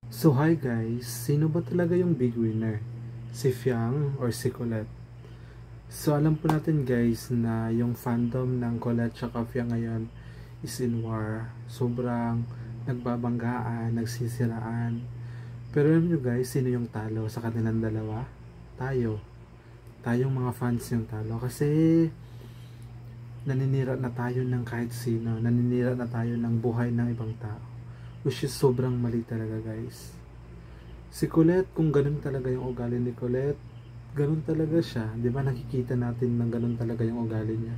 So hi guys, sino ba talaga yung big winner? Si Fiang or si Colette? So alam po natin guys na yung fandom ng Colette at Fiang ngayon is in war. Sobrang nagbabanggaan, nagsisiraan. Pero alam nyo guys, sino yung talo sa kanilang dalawa? Tayo. Tayong mga fans yung talo. Kasi naninira na tayo ng kahit sino. Naninira na tayo ng buhay ng ibang tao. Which is sobrang mali talaga guys. Si Colette, kung ganun talaga yung ugali ni Colette, ganun talaga siya. Di ba nakikita natin na ganun talaga yung ugali niya.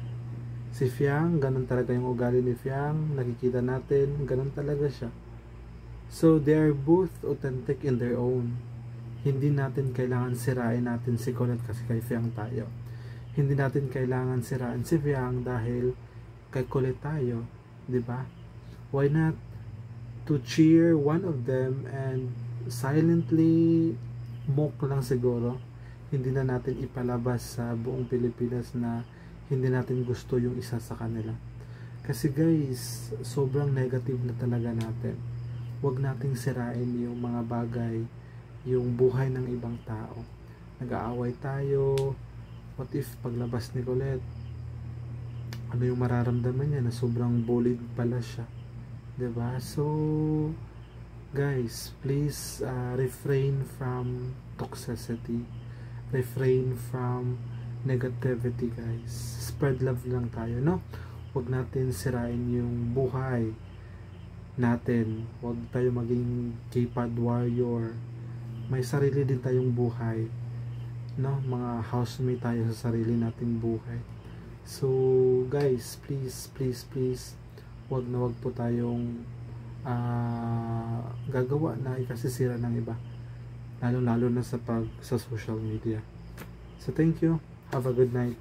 Si Fiang, ganun talaga yung ugali ni Fiang. Nakikita natin, ganun talaga siya. So, they are both authentic in their own. Hindi natin kailangan sirain natin si Colette kasi kay Fiang tayo. Hindi natin kailangan sirain si Fiang dahil kay Colette tayo. Di ba? Why not to cheer one of them and silently mock lang siguro, hindi na natin ipalabas sa buong Pilipinas na hindi natin gusto yung isa sa kanila. Kasi guys, sobrang negative na talaga natin. Huwag nating sirain yung mga bagay, yung buhay ng ibang tao. Nag-aaway tayo. What if paglabas ni Colette, ano yung mararamdaman niya na sobrang bullied pala siya? Diba? So guys, please refrain from toxicity, refrain from negativity guys. Spread love lang tayo, no? Huwag natin sirain yung buhay natin. Huwag tayo maging K-pop warrior. May sarili din tayong buhay, no? Mga housemate tayo sa sarili nating buhay. So guys, please, please, please, huwag na huwag po tayong gagawa na ikasisira ng iba, lalo na sa social media. So thank you, have a good night.